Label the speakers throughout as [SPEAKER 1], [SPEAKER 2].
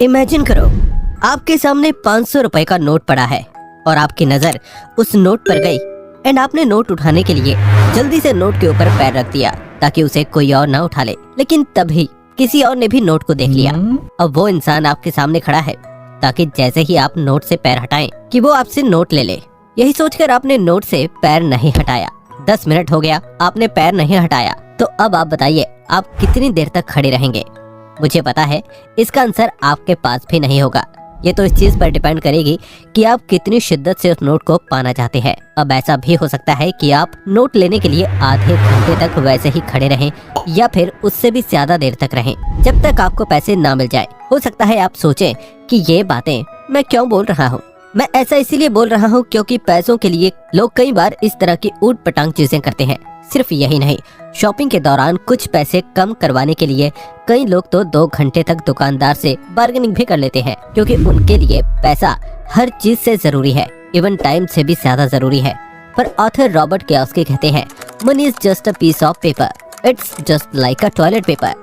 [SPEAKER 1] Imagine करो, आपके सामने 500 रुपए का नोट पड़ा है और आपकी नजर उस नोट पर गई एंड आपने नोट उठाने के लिए जल्दी से नोट के ऊपर पैर रख दिया ताकि उसे कोई और ना उठा ले। लेकिन तभी किसी और ने भी नोट को देख लिया। अब वो इंसान आपके सामने खड़ा है ताकि जैसे ही आप नोट से पैर हटाएं कि वो आपसे नोट ले ले। यही सोचकर आपने नोट से पैर नहीं हटाया। 10 मिनट हो गया, आपने पैर नहीं हटाया। तो अब आप बताइए, आप कितनी देर तक खड़े रहेंगे? मुझे पता है इसका आंसर आपके पास भी नहीं होगा। ये तो इस चीज पर डिपेंड करेगी कि आप कितनी शिद्दत से उस नोट को पाना चाहते हैं। अब ऐसा भी हो सकता है कि आप नोट लेने के लिए आधे घंटे तक वैसे ही खड़े रहें या फिर उससे भी ज्यादा देर तक रहें, जब तक आपको पैसे ना मिल जाए। हो सकता है आप सोचें कि ये बातें मैं क्यों बोल रहा हूँ। मैं ऐसा इसीलिए बोल रहा हूँ क्योंकि पैसों के लिए लोग कई बार इस तरह की ऊट पटांग चीजें करते हैं। सिर्फ यही नहीं, शॉपिंग के दौरान कुछ पैसे कम करवाने के लिए कई लोग तो 2 घंटे तक दुकानदार से बार्गेनिंग भी कर लेते हैं, क्योंकि उनके लिए पैसा हर चीज से जरूरी है, इवन टाइम से भी ज्यादा जरूरी है। पर ऑथर रॉबर्ट कियोसाकी कहते हैं, money is just a piece of paper, it's just like a toilet paper,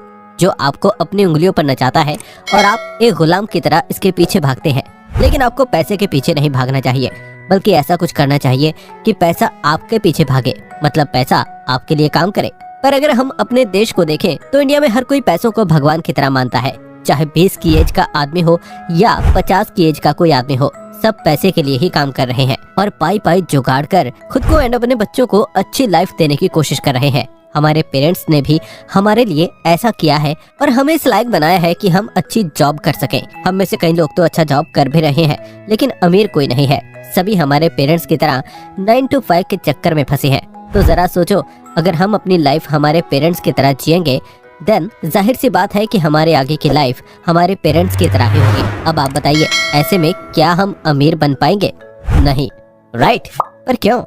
[SPEAKER 1] जो आपको अपनी उंगलियों पर नचाता है और आप एक गुलाम की तरह इसके पीछे भागते हैं। लेकिन आपको पैसे के पीछे नहीं भागना चाहिए, बल्कि ऐसा कुछ करना चाहिए कि पैसा आपके पीछे भागे, मतलब पैसा आपके लिए काम करे। पर अगर हम अपने देश को देखें तो इंडिया में हर कोई पैसों को भगवान की तरह मानता है। चाहे 20 की एज का आदमी हो या 50 की एज का कोई आदमी हो, सब पैसे के लिए ही काम कर रहे हैं और पाई पाई जुगाड़ कर खुद को एंड अपने बच्चों को अच्छी लाइफ देने की कोशिश कर रहे हैं। हमारे पेरेंट्स ने भी हमारे लिए ऐसा किया है और हमें इस लायक बनाया है कि हम अच्छी जॉब कर सकें। हम में से कई लोग तो अच्छा जॉब कर भी रहे हैं, लेकिन अमीर कोई नहीं है। सभी हमारे पेरेंट्स की तरह 9 to 5 के चक्कर में फंसे हैं। तो जरा सोचो, अगर हम अपनी लाइफ हमारे पेरेंट्स की तरह जिएंगे, देन जाहिर सी बात है कि हमारे आगे की लाइफ हमारे पेरेंट्स की तरह ही होगी। अब आप बताइए, ऐसे में क्या हम अमीर बन पाएंगे? नहीं, राइट? पर क्यों?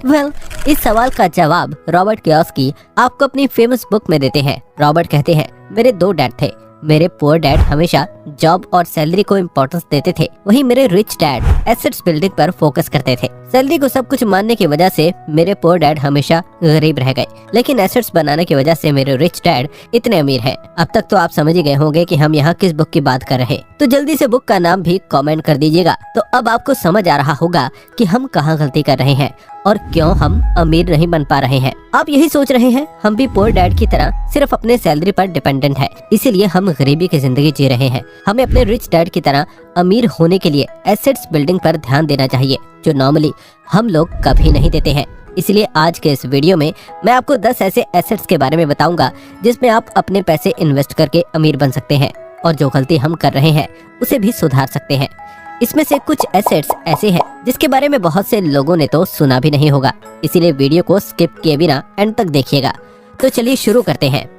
[SPEAKER 1] वेल, इस सवाल का जवाब रॉबर्ट कियोसाकी आपको अपनी फेमस बुक में देते हैं। रॉबर्ट कहते हैं, मेरे 2 डैड थे। मेरे पुअर डैड हमेशा जॉब और सैलरी को इम्पोर्टेंस देते थे, वहीं मेरे रिच डैड एसेट्स बिल्डिंग पर फोकस करते थे। सैलरी को सब कुछ मानने की वजह से मेरे पुअर डैड हमेशा गरीब रह गए, लेकिन एसेट्स बनाने की वजह से मेरे रिच डैड इतने अमीर हैं। अब तक तो आप समझ ही गए होंगे कि हम यहाँ किस बुक की बात कर रहे हैं, तो जल्दी से बुक का नाम भी कमेंट कर दीजिएगा। तो अब आपको समझ आ रहा होगा कि हम कहाँ गलती कर रहे हैं और क्यों हम अमीर नहीं बन पा रहे हैं। आप यही सोच रहे हैं हम भी पुअर डैड की तरह सिर्फ अपने सैलरी पर डिपेंडेंट है, इसीलिए हम गरीबी की जिंदगी जी रहे हैं। हमें अपने रिच डैड की तरह अमीर होने के लिए एसेट्स बिल्डिंग पर ध्यान देना चाहिए, जो नॉर्मली हम लोग कभी नहीं देते हैं। इसलिए आज के इस वीडियो में मैं आपको 10 ऐसे एसेट्स के बारे में बताऊंगा जिसमें आप अपने पैसे इन्वेस्ट करके अमीर बन सकते हैं और जो गलती हम कर रहे हैं उसे भी सुधार सकते हैं। इसमें से कुछ एसेट्स ऐसे हैं जिसके बारे में बहुत से लोगों ने तो सुना भी नहीं होगा, इसीलिए वीडियो को स्किप किए बिना एंड तक देखिएगा। तो चलिए शुरू करते हैं।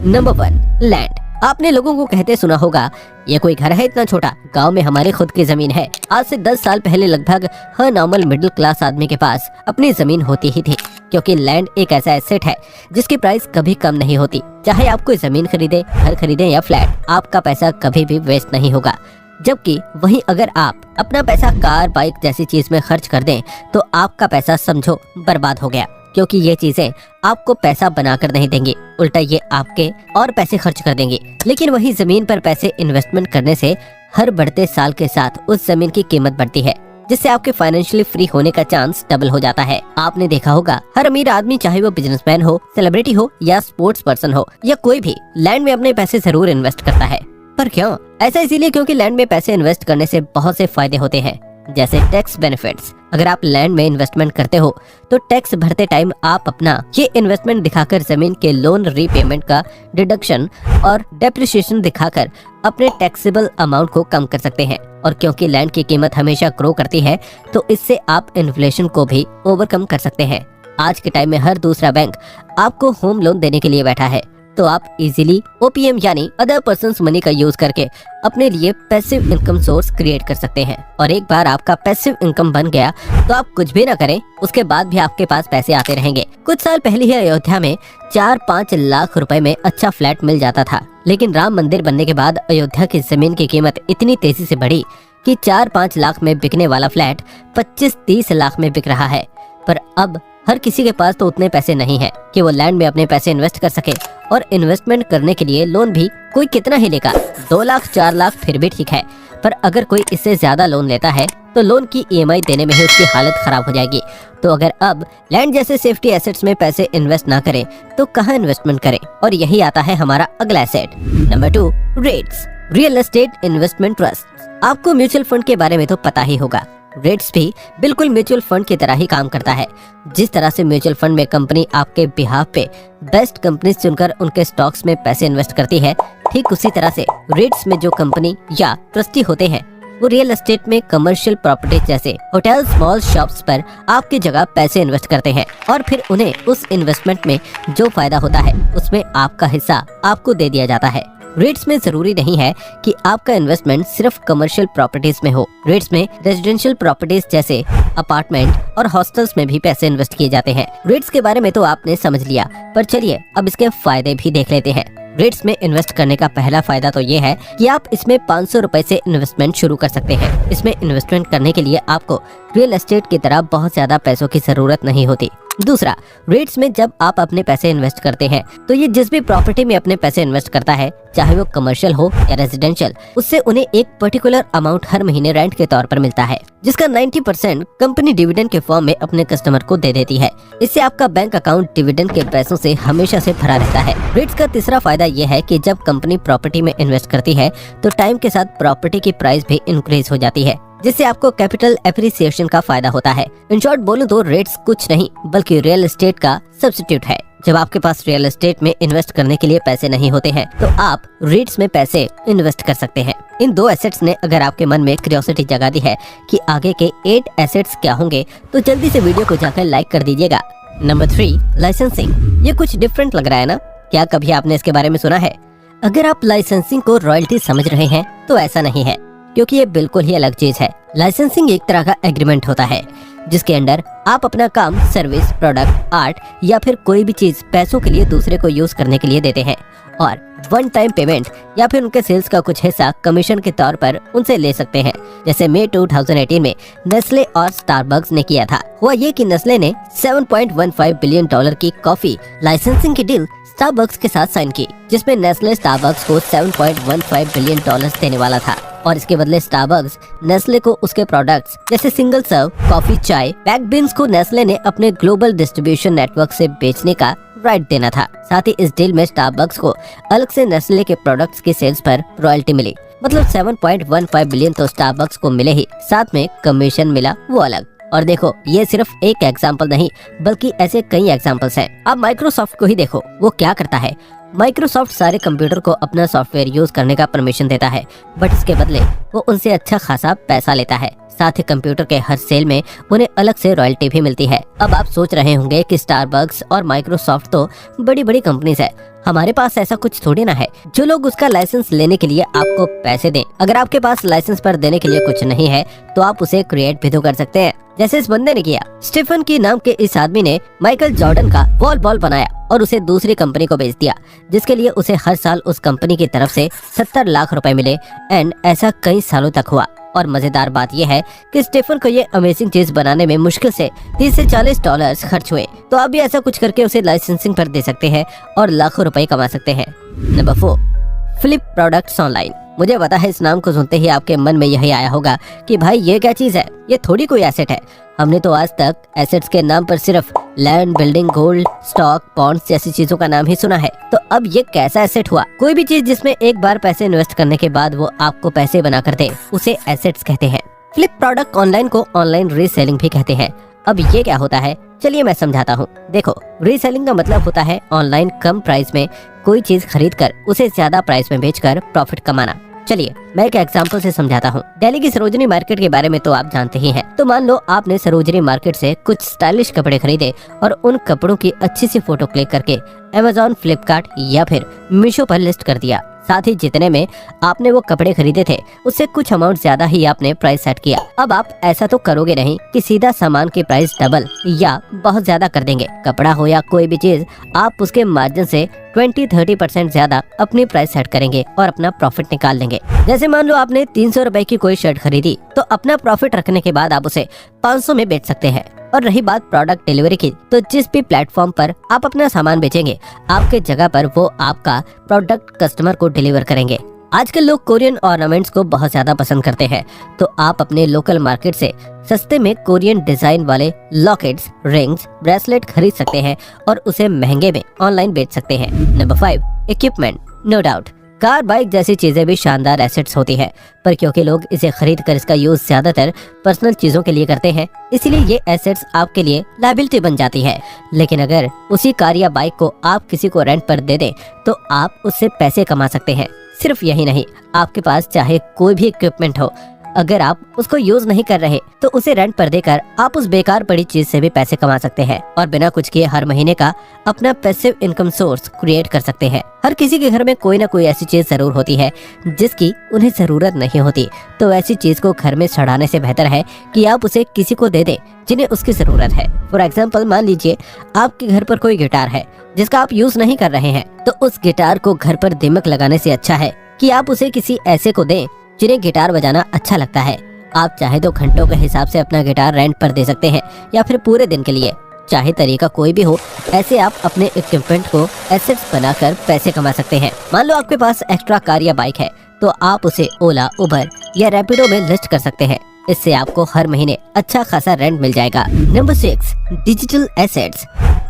[SPEAKER 1] Number 1, land. आपने लोगों को कहते सुना होगा, ये कोई घर है इतना छोटा, गांव में हमारी खुद की जमीन है। आज से 10 साल पहले लगभग हर नॉर्मल मिडिल क्लास आदमी के पास अपनी जमीन होती ही थी, क्योंकि लैंड एक ऐसा एसेट है जिसकी प्राइस कभी कम नहीं होती। चाहे आप कोई जमीन खरीदे, घर खरीदे या फ्लैट, आपका पैसा कभी भी वेस्ट नहीं होगा। जबकि वहीं अगर आप अपना पैसा कार, बाइक जैसी चीज में खर्च कर दें तो आपका पैसा समझो बर्बाद हो गया, क्योंकि ये चीजें आपको पैसा बनाकर नहीं देंगी, उल्टा ये आपके और पैसे खर्च कर देंगी। लेकिन वही जमीन पर पैसे इन्वेस्टमेंट करने से हर बढ़ते साल के साथ उस जमीन की कीमत बढ़ती है, जिससे आपके फाइनेंशियली फ्री होने का चांस डबल हो जाता है। आपने देखा होगा, हर अमीर आदमी, चाहे वो बिजनेसमैन हो, सेलिब्रिटी हो या स्पोर्ट्स पर्सन हो या कोई भी, लैंड में अपने पैसे जरूर इन्वेस्ट करता है। पर क्यों? ऐसा इसीलिए क्योंकि लैंड में पैसे इन्वेस्ट करने से बहुत से फायदे होते हैं, जैसे टैक्स बेनिफिट्स। अगर आप लैंड में इन्वेस्टमेंट करते हो तो टैक्स भरते टाइम आप अपना ये इन्वेस्टमेंट दिखाकर जमीन के लोन रीपेमेंट का डिडक्शन और डेप्रिसिएशन दिखाकर अपने टैक्सेबल अमाउंट को कम कर सकते हैं। और क्योंकि लैंड की कीमत हमेशा ग्रो करती है, तो इससे आप इन्फ्लेशन को भी ओवरकम कर सकते हैं। आज के टाइम में हर दूसरा बैंक आपको होम लोन देने के लिए बैठा है, तो आप इजीली ओपीएम यानी अदर पर्सन्स मनी का यूज करके अपने लिए पैसिव इनकम सोर्स क्रिएट कर सकते हैं। और एक बार आपका पैसिव इनकम बन गया तो आप कुछ भी ना करें, उसके बाद भी आपके पास पैसे आते रहेंगे। कुछ साल पहले ही अयोध्या में 4-5 लाख रुपए में अच्छा फ्लैट मिल जाता था, लेकिन राम मंदिर बनने के बाद अयोध्या की जमीन की कीमत इतनी तेजी से बढ़ी कि 4-5 लाख में बिकने वाला फ्लैट 25-30 लाख में बिक रहा है। पर अब हर किसी के पास तो उतने पैसे नहीं है कि वो लैंड में अपने पैसे इन्वेस्ट कर सके, और इन्वेस्टमेंट करने के लिए लोन भी कोई कितना ही लेगा, 2 लाख 4 लाख फिर भी ठीक है, पर अगर कोई इससे ज्यादा लोन लेता है तो लोन की ईएमआई देने में ही उसकी हालत खराब हो जाएगी। तो अगर अब लैंड जैसे सेफ्टी एसेट्स में पैसे इन्वेस्ट ना करें तो कहाँ इन्वेस्टमेंट करें? और यही आता है हमारा अगला asset number 2, rates, real estate investment trust. आपको म्यूचुअल फंड के बारे में तो पता ही होगा। रेट्स भी बिल्कुल म्यूचुअल फंड की तरह ही काम करता है। जिस तरह से म्यूचुअल फंड में कंपनी आपके बिहाफ पे बेस्ट कंपनीज चुनकर उनके स्टॉक्स में पैसे इन्वेस्ट करती है, ठीक उसी तरह से रेट्स में जो कंपनी या ट्रस्टी होते हैं वो रियल एस्टेट में कमर्शियल प्रॉपर्टीज जैसे होटल्स, मॉल, शॉप्स पर आपकी जगह पैसे इन्वेस्ट करते हैं और फिर उन्हें उस इन्वेस्टमेंट में जो फायदा होता है उसमें आपका हिस्सा आपको दे दिया जाता है। रेट्स में जरूरी नहीं है कि आपका इन्वेस्टमेंट सिर्फ कमर्शियल प्रॉपर्टीज में हो। रेट्स में रेजिडेंशियल प्रॉपर्टीज जैसे अपार्टमेंट और हॉस्टल्स में भी पैसे इन्वेस्ट किए जाते हैं। रेट्स के बारे में तो आपने समझ लिया, पर चलिए अब इसके फायदे भी देख लेते हैं। रेट्स में इन्वेस्ट करने का पहला फायदा तो ये है कि आप इसमें 500 रुपए से इन्वेस्टमेंट शुरू कर सकते हैं। इसमें इन्वेस्टमेंट करने के लिए आपको रियल एस्टेट की तरह बहुत ज्यादा पैसों की जरूरत नहीं होती। दूसरा, रेट्स में जब आप अपने पैसे इन्वेस्ट करते हैं तो ये जिस भी प्रॉपर्टी में अपने पैसे इन्वेस्ट करता है, चाहे वो कमर्शियल हो या रेजिडेंशियल, उससे उन्हें एक पर्टिकुलर अमाउंट हर महीने रेंट के तौर पर मिलता है, जिसका 90% कंपनी डिविडेंड के फॉर्म में अपने कस्टमर को दे देती है। इससे आपका बैंक अकाउंट डिविडेंड के पैसों से हमेशा से भरा रहता है। रेट्स का तीसरा फायदा ये है कि जब कंपनी प्रॉपर्टी में इन्वेस्ट करती है तो टाइम के साथ प्रॉपर्टी की प्राइस भी इंक्रीज हो जाती है, जिससे आपको कैपिटल एप्रिसिएशन का फायदा होता है। इन शॉर्ट बोलूं तो रेट्स कुछ नहीं बल्कि रियल एस्टेट का सब्स्टिट्यूट है। जब आपके पास रियल एस्टेट में इन्वेस्ट करने के लिए पैसे नहीं होते हैं तो आप रेट्स में पैसे इन्वेस्ट कर सकते हैं। इन 2 एसेट्स ने अगर आपके मन में क्यूरियोसिटी जगा दी है कि आगे के 8 एसेट्स क्या होंगे तो जल्दी से वीडियो को जाकर लाइक कर दीजिएगा। Number 3, licensing. ये कुछ डिफरेंट लग रहा है ना? क्या कभी आपने इसके बारे में सुना है? अगर आप लाइसेंसिंग को रॉयल्टी समझ रहे हैं तो ऐसा नहीं है, क्योंकि ये बिल्कुल ही अलग चीज है। लाइसेंसिंग एक तरह का एग्रीमेंट होता है जिसके अंदर आप अपना काम, सर्विस, प्रोडक्ट, आर्ट या फिर कोई भी चीज पैसों के लिए दूसरे को यूज करने के लिए देते हैं और वन टाइम पेमेंट या फिर उनके सेल्स का कुछ हिस्सा कमीशन के तौर पर उनसे ले सकते हैं। जैसे मई 2018 में नेस्ले और स्टारबक्स ने किया था। हुआ ये कि नेस्ले ने $7.15 बिलियन की कॉफी लाइसेंसिंग की डील स्टारबक्स के साथ साइन की, जिसमें नेस्ले स्टारबक्स को $7.15 बिलियन देने वाला था और इसके बदले स्टारबक्स नेस्ले को उसके प्रोडक्ट्स जैसे सिंगल सर्व कॉफी, चाय, बैग बीन्स को नेस्ले ने अपने ग्लोबल डिस्ट्रीब्यूशन नेटवर्क से बेचने का राइट देना था। साथ ही इस डील में स्टारबक्स को अलग से नेस्ले के प्रोडक्ट्स की सेल्स पर रॉयल्टी मिली। मतलब 7.15 बिलियन तो स्टारबक्स को मिले ही, साथ में कमीशन मिला वो अलग। और देखो, ये सिर्फ एक एग्जाम्पल नहीं बल्कि ऐसे कई एग्जाम्पल्स हैं। अब माइक्रोसॉफ्ट को ही देखो, वो क्या करता है। माइक्रोसॉफ्ट सारे कंप्यूटर को अपना सॉफ्टवेयर यूज करने का परमिशन देता है, बट इसके बदले वो उनसे अच्छा खासा पैसा लेता है। साथ ही कंप्यूटर के हर सेल में उन्हें अलग से रॉयल्टी भी मिलती है। अब आप सोच रहे होंगे कि स्टारबक्स और माइक्रोसॉफ्ट तो बड़ी बड़ी कंपनीज है, हमारे पास ऐसा कुछ थोड़ी ना है जो लोग उसका लाइसेंस लेने के लिए आपको पैसे दें। अगर आपके पास लाइसेंस पर देने के लिए कुछ नहीं है तो आप उसे क्रिएट भी तो कर सकते हैं, जैसे इस बंदे ने किया। स्टीफन की नाम के इस आदमी ने माइकल जॉर्डन का बॉल बनाया और उसे दूसरी कंपनी को बेच दिया, जिसके लिए उसे हर साल उस कंपनी की तरफ से 70 लाख रुपए मिले। एंड ऐसा कई सालों तक हुआ। और मजेदार बात यह है कि स्टीफन को ये अमेजिंग चीज बनाने में मुश्किल से $30 से $40 खर्च हुए। तो आप भी ऐसा कुछ करके उसे लाइसेंसिंग पर दे सकते हैं और लाखों रुपए कमा सकते हैं। Number 4, flip products online. मुझे पता है इस नाम को सुनते ही आपके मन में यही आया होगा कि भाई ये क्या चीज है, ये थोड़ी कोई एसेट है। हमने तो आज तक एसेट्स के नाम पर सिर्फ land, building, gold, stock, bonds जैसी चीजों का नाम ही सुना है। तो अब ये कैसा एसेट हुआ? कोई भी चीज जिसमें एक बार पैसे इन्वेस्ट करने के बाद वो आपको पैसे बना कर दे, उसे एसेट्स कहते हैं। फ्लिप प्रोडक्ट ऑनलाइन को ऑनलाइन रीसेलिंग भी कहते हैं। अब ये क्या होता है, चलिए मैं समझाता हूँ। देखो, रीसेलिंग का मतलब होता है ऑनलाइन कम प्राइस में कोई चीज खरीद कर उसे ज्यादा प्राइस में बेचकर प्रॉफिट कमाना। चलिए मैं एक एग्जांपल से समझाता हूँ। दिल्ली की सरोजनी मार्केट के बारे में तो आप जानते ही हैं। तो मान लो आपने सरोजनी मार्केट से कुछ स्टाइलिश कपड़े खरीदे और उन कपड़ों की अच्छी सी फोटो क्लिक करके Amazon, फ्लिपकार्ट या फिर मीशो पर लिस्ट कर दिया। साथ ही जितने में आपने वो कपड़े खरीदे थे उससे कुछ अमाउंट ज्यादा ही आपने प्राइस सेट किया। अब आप ऐसा तो करोगे नहीं कि सीधा सामान की प्राइस डबल या बहुत ज्यादा कर देंगे। कपड़ा हो या कोई भी चीज, आप उसके मार्जिन से 20-30% ज्यादा अपनी प्राइस सेट करेंगे और अपना प्रॉफिट निकाल लेंगे। जैसे मान लो आपने 300 रुपए की कोई शर्ट खरीदी, तो अपना प्रॉफिट रखने के बाद आप उसे 500 में बेच सकते हैं। और रही बात प्रोडक्ट डिलीवरी की, तो जिस भी प्लेटफॉर्म पर आप अपना सामान बेचेंगे, आपके जगह पर वो आपका प्रोडक्ट कस्टमर को डिलीवर करेंगे। आजकल लोग कोरियन ऑर्नामेंट्स को बहुत ज्यादा पसंद करते हैं, तो आप अपने लोकल मार्केट से सस्ते में कोरियन डिजाइन वाले लॉकेट्स, रिंग्स, ब्रेसलेट खरीद सकते हैं और उसे महंगे में ऑनलाइन बेच सकते हैं। Number 5, equipment. No doubt car, bike जैसी चीजें भी शानदार एसेट्स होती है, पर क्योंकि लोग इसे खरीद कर इसका यूज ज्यादातर पर्सनल चीजों के लिए करते हैं, इसीलिए ये एसेट्स आपके लिए लायबिलिटी बन जाती है। लेकिन अगर उसी कार या बाइक को आप किसी को रेंट पर दे दें, तो आप उससे पैसे कमा सकते हैं। सिर्फ यही नहीं, आपके पास चाहे कोई भी इक्विपमेंट हो, अगर आप उसको यूज नहीं कर रहे तो उसे रेंट पर देकर आप उस बेकार पड़ी चीज से भी पैसे कमा सकते हैं और बिना कुछ किए हर महीने का अपना पैसिव इनकम सोर्स क्रिएट कर सकते हैं। हर किसी के घर में कोई ना कोई ऐसी चीज जरूर होती है जिसकी उन्हें जरूरत नहीं होती, तो ऐसी चीज को घर में सड़ाने से बेहतर है कि आप उसे किसी को दे दें जिन्हें उसकी जरूरत है। फॉर एग्जाम्पल, मान लीजिए आपके घर पर कोई गिटार है जिसका आप यूज नहीं कर रहे हैं, तो उस गिटार को घर पर दिमक लगाने से अच्छा है कि आप उसे किसी ऐसे को दें जिन्हें गिटार बजाना अच्छा लगता है। आप चाहे तो घंटों के हिसाब से अपना गिटार रेंट पर दे सकते हैं या फिर पूरे दिन के लिए, चाहे तरीका कोई भी हो, ऐसे आप अपने इक्विपमेंट को एसेट्स बनाकर पैसे कमा सकते हैं। मान लो आपके पास एक्स्ट्रा कार या बाइक है, तो आप उसे ओला, उबर या रैपिडो में लिस्ट कर सकते हैं। इससे आपको हर महीने अच्छा खासा रेंट मिल जाएगा। Number 6, digital assets.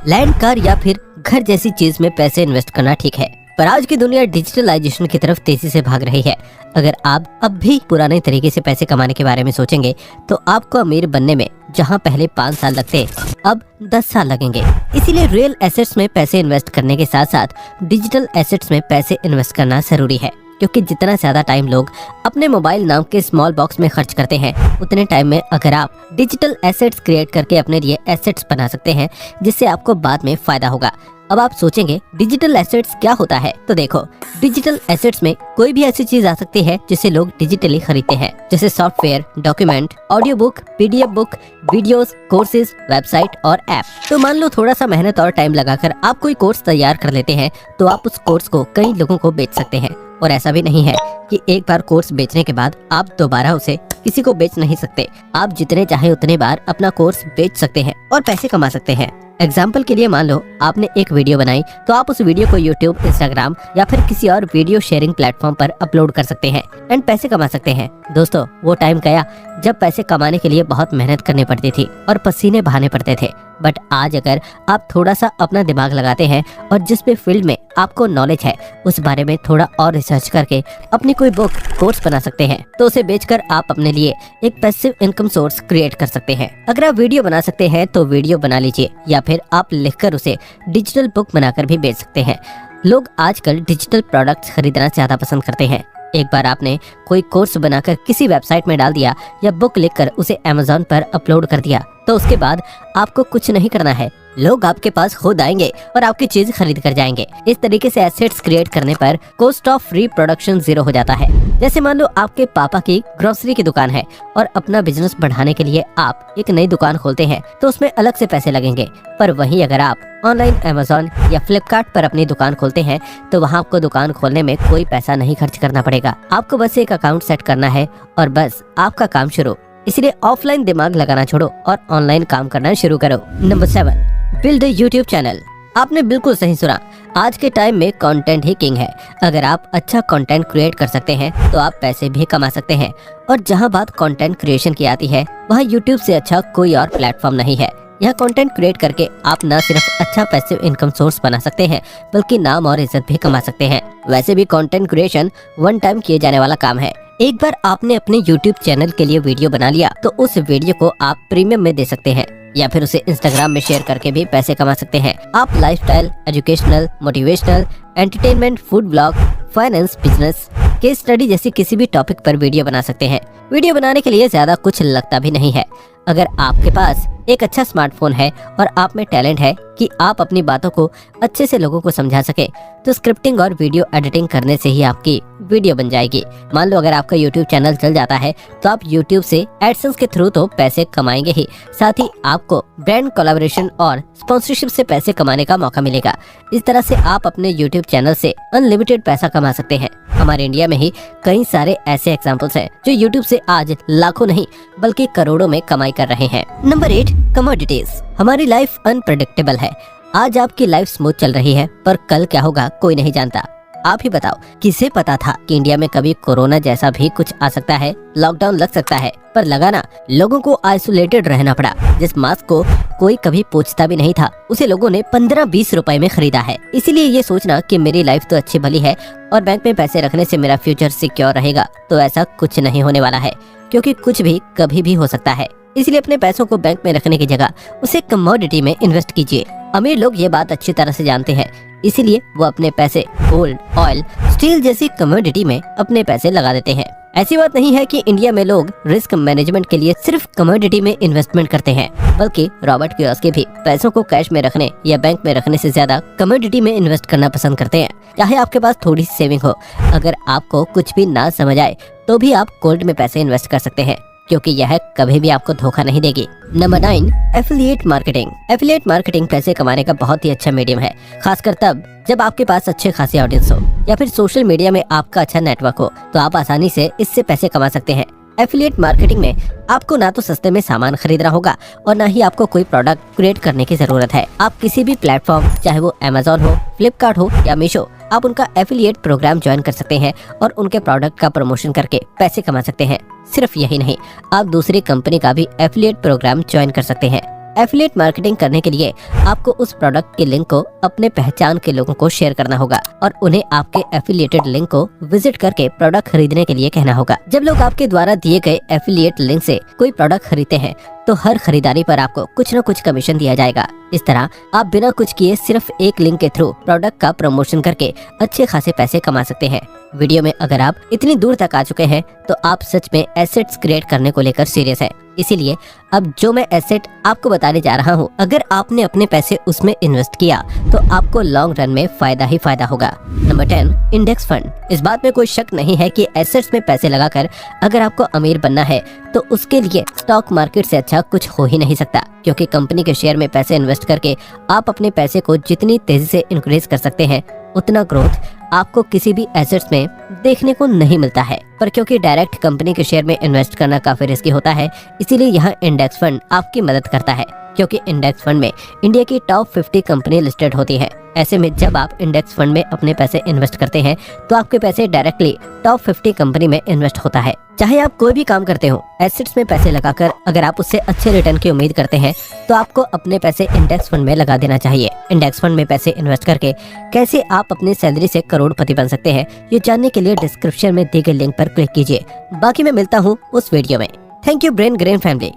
[SPEAKER 1] Land, car या फिर घर जैसी चीज में पैसे इन्वेस्ट करना ठीक है, पर आज की दुनिया डिजिटलाइजेशन की तरफ तेजी से भाग रही है। अगर आप अब भी पुराने तरीके से पैसे कमाने के बारे में सोचेंगे, तो आपको अमीर बनने में जहां पहले 5 साल लगते, अब 10 साल लगेंगे। इसीलिए रियल एसेट्स में पैसे इन्वेस्ट करने के साथ साथ डिजिटल एसेट्स में पैसे इन्वेस्ट करना जरूरी है, क्योंकि जितना ज्यादा टाइम लोग अपने मोबाइल नाम के स्मॉल बॉक्स में खर्च करते हैं, उतने टाइम में अगर आप डिजिटल एसेट्स क्रिएट करके अपने लिए एसेट्स बना सकते हैं, जिससे आपको बाद में फायदा होगा। अब आप सोचेंगे डिजिटल एसेट्स क्या होता है, तो देखो, डिजिटल एसेट्स में कोई भी ऐसी चीज आ सकती है जिसे लोग डिजिटली खरीदते हैं, जैसे software, document, audio book, PDF book, videos, courses, website और ऐप। तो मान लो थोड़ा सा मेहनत और टाइम लगाकर आप कोई कोर्स तैयार कर लेते हैं, तो आप उस कोर्स को कई लोगों को बेच सकते हैं। और ऐसा भी नहीं है कि एक बार कोर्स बेचने के बाद आप दोबारा उसे किसी को बेच नहीं सकते। आप जितने चाहे उतने बार अपना कोर्स बेच सकते हैं और पैसे कमा सकते हैं। एग्जाम्पल के लिए मान लो आपने एक वीडियो बनाई, तो आप उस वीडियो को यूट्यूब, इंस्टाग्राम या फिर किसी और वीडियो शेयरिंग प्लेटफॉर्म पर अपलोड कर सकते हैं एंड पैसे कमा सकते हैं। दोस्तों, वो टाइम गया जब पैसे कमाने के लिए बहुत मेहनत करनी पड़ती थी और पसीने बहाने पड़ते थे। बट आज अगर आप थोड़ा सा अपना दिमाग लगाते हैं और जिस भी फील्ड में आपको नॉलेज है उस बारे में थोड़ा और रिसर्च करके अपनी कोई बुक, कोर्स बना सकते हैं, तो उसे बेचकर आप अपने लिए एक पैसिव इनकम सोर्स क्रिएट कर सकते हैं। अगर आप वीडियो बना सकते हैं तो वीडियो बना लीजिए, या फिर आप लिखकर उसे डिजिटल बुक बनाकर भी बेच सकते हैं। लोग आजकल डिजिटल प्रोडक्ट्स खरीदना ज्यादा पसंद करते हैं। एक बार आपने कोई कोर्स बनाकर किसी वेबसाइट में डाल दिया या बुक लिखकर उसे Amazon पर अपलोड कर दिया, तो उसके बाद आपको कुछ नहीं करना है, लोग आपके पास खुद आएंगे और आपकी चीज खरीद कर जाएंगे। इस तरीके से एसेट्स क्रिएट करने पर कॉस्ट ऑफ रिप्रोडक्शन 0 हो जाता है। जैसे मान लो आपके पापा की ग्रोसरी की दुकान है और अपना बिजनेस बढ़ाने के लिए आप एक नई दुकान खोलते हैं, तो उसमें अलग से पैसे लगेंगे। पर वहीं अगर आप ऑनलाइन Amazon या फ्लिपकार्ट पर अपनी दुकान खोलते हैं, तो वहाँ आपको दुकान खोलने में कोई पैसा नहीं खर्च करना पड़ेगा। आपको बस एक अकाउंट सेट करना है और बस आपका काम शुरू। इसलिए ऑफलाइन दिमाग लगाना छोड़ो और ऑनलाइन काम करना शुरू करो। Number 7, build YouTube channel. आपने बिल्कुल सही सुना, आज के टाइम में कंटेंट ही किंग है। अगर आप अच्छा कंटेंट क्रिएट कर सकते हैं तो आप पैसे भी कमा सकते हैं। और जहां बात कंटेंट क्रिएशन की आती है, वहां यूट्यूब से अच्छा कोई और प्लेटफॉर्म नहीं है। यह कंटेंट क्रिएट करके आप न सिर्फ अच्छा पैसिव इनकम सोर्स बना सकते हैं, बल्कि नाम और इज्जत भी कमा सकते हैं। वैसे भी कंटेंट क्रिएशन वन टाइम किए जाने वाला काम है। एक बार आपने अपने YouTube चैनल के लिए वीडियो बना लिया, तो उस वीडियो को आप प्रीमियम में दे सकते हैं या फिर उसे इंस्टाग्राम में शेयर करके भी पैसे कमा सकते हैं। आप lifestyle, educational, motivational, entertainment, food blog, finance, business, case study जैसी किसी भी टॉपिक पर वीडियो बना सकते हैं। वीडियो बनाने के लिए ज्यादा कुछ लगता भी नहीं है। अगर आपके पास एक अच्छा स्मार्टफोन है और आप में टैलेंट है कि आप अपनी बातों को अच्छे से लोगों को समझा सके, तो स्क्रिप्टिंग और वीडियो एडिटिंग करने से ही आपकी वीडियो बन जाएगी। मान लो अगर आपका YouTube चैनल चल जाता है, तो आप YouTube से एडसेंस के थ्रू तो पैसे कमाएंगे ही, साथ ही आपको ब्रांड कोलैबोरेशन और स्पॉन्सरशिप से पैसे कमाने का मौका मिलेगा। इस तरह से आप अपने YouTube चैनल से अनलिमिटेड पैसा कमा सकते हैं। हमारे इंडिया में ही कई सारे ऐसे एग्जाम्पल्स हैं जो YouTube से आज लाखों नहीं बल्कि करोड़ों में कमाई कर रहे हैं। Number 8, commodities. हमारी लाइफ अनप्रेडिक्टेबल है। आज आपकी लाइफ स्मूथ चल रही है, पर कल क्या होगा कोई नहीं जानता। आप ही बताओ, किसे पता था कि इंडिया में कभी कोरोना जैसा भी कुछ आ सकता है, लॉकडाउन लग सकता है। पर लगा ना, लोगों को आइसोलेटेड रहना पड़ा। जिस मास्क को कोई कभी पूछता भी नहीं था, उसे लोगों ने 15-20 रुपए में खरीदा है। इसीलिए ये सोचना कि मेरी लाइफ तो अच्छी भली है और बैंक में पैसे रखने से मेरा फ्यूचर सिक्योर रहेगा, तो ऐसा कुछ नहीं होने वाला है, क्योंकि कुछ भी कभी भी हो सकता है। इसलिए अपने पैसों को बैंक में रखने की जगह उसे कमोडिटी में इन्वेस्ट कीजिए। अमीर लोग ये बात अच्छी तरह से जानते हैं, इसीलिए वो अपने पैसे गोल्ड, ऑयल, स्टील जैसी कमोडिटी में अपने पैसे लगा देते हैं। ऐसी बात नहीं है कि इंडिया में लोग रिस्क मैनेजमेंट के लिए सिर्फ कमोडिटी में इन्वेस्टमेंट करते हैं, बल्कि रॉबर्ट कियोसाकी भी पैसों को कैश में रखने या बैंक में रखने से ज्यादा कमोडिटी में इन्वेस्ट करना पसंद करते हैं। चाहे आपके पास थोड़ी सी सेविंग हो, अगर आपको कुछ भी ना समझ आए तो भी आप गोल्ड में पैसे इन्वेस्ट कर सकते हैं, क्योंकि यह कभी भी आपको धोखा नहीं देगी। Number 9, affiliate marketing. Affiliate marketing पैसे कमाने का बहुत ही अच्छा मीडियम है, खासकर तब जब आपके पास अच्छे खासी ऑडियंस हो या फिर सोशल मीडिया में आपका अच्छा नेटवर्क हो, तो आप आसानी से इससे पैसे कमा सकते हैं। एफिलिएट मार्केटिंग में आपको ना तो सस्ते में सामान खरीदना होगा और ना ही आपको कोई प्रोडक्ट क्रिएट करने की जरूरत है। आप किसी भी प्लेटफॉर्म, चाहे वो अमेज़न हो, फ्लिपकार्ट हो या मीशो, आप उनका एफिलिएट प्रोग्राम ज्वाइन कर सकते हैं और उनके प्रोडक्ट का प्रमोशन करके पैसे कमा सकते हैं। सिर्फ यही नहीं, आप दूसरी कंपनी का भी एफिलिएट प्रोग्राम ज्वाइन कर सकते हैं। एफिलिएट मार्केटिंग करने के लिए आपको उस प्रोडक्ट के लिंक को अपने पहचान के लोगों को शेयर करना होगा और उन्हें आपके एफिलिएटेड लिंक को विजिट करके प्रोडक्ट खरीदने के लिए कहना होगा। जब लोग आपके द्वारा दिए गए एफिलिएट लिंक से कोई प्रोडक्ट खरीदते हैं, तो हर खरीदारी पर आपको कुछ न कुछ कमीशन दिया जाएगा। इस तरह आप बिना कुछ किए सिर्फ एक लिंक के थ्रू प्रोडक्ट का प्रमोशन करके अच्छे खासे पैसे कमा सकते हैं। वीडियो में अगर आप इतनी दूर तक आ चुके हैं, तो आप सच में एसेट्स क्रिएट करने को लेकर सीरियस है। इसीलिए अब जो मैं एसेट आपको बताने जा रहा हूँ, अगर आपने अपने पैसे उसमें इन्वेस्ट किया तो आपको लॉन्ग रन में फायदा ही फायदा होगा। Number 10, index fund. इस बात में कोई शक नहीं है कि एसेट्स में पैसे लगाकर अगर आपको अमीर बनना है, तो उसके लिए स्टॉक मार्केट से अच्छा कुछ हो ही नहीं सकता, क्योंकि कंपनी के शेयर में पैसे इन्वेस्ट करके आप अपने पैसे को जितनी तेजी से इंक्रीज कर सकते हैं, उतना ग्रोथ आपको किसी भी एसेट्स में देखने को नहीं मिलता है। पर क्योंकि डायरेक्ट कंपनी के शेयर में इन्वेस्ट करना काफी रिस्की होता है, इसीलिए यहाँ इंडेक्स फंड आपकी मदद करता है, क्योंकि इंडेक्स फंड में इंडिया की टॉप 50 कंपनी लिस्टेड होती है। ऐसे में जब आप इंडेक्स फंड में अपने पैसे इन्वेस्ट करते हैं, तो आपके पैसे डायरेक्टली टॉप 50 कंपनी में इन्वेस्ट होता है। चाहे आप कोई भी काम करते हो, एसेट्स में पैसे लगाकर अगर आप उससे अच्छे रिटर्न की उम्मीद करते हैं, तो आपको अपने पैसे इंडेक्स फंड में लगा देना चाहिए। इंडेक्स फंड में पैसे इन्वेस्ट करके कैसे आप अपनी सैलरी से करोड़पति बन सकते हैं, ये जानने के लिए डिस्क्रिप्शन में दी गई लिंक पर क्लिक कीजिए। बाकी मैं मिलता हूँ उस वीडियो में। Thank you brain grain family.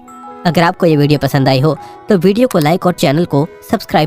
[SPEAKER 1] अगर आपको ये वीडियो पसंद आई हो तो वीडियो को लाइक और चैनल को सब्सक्राइब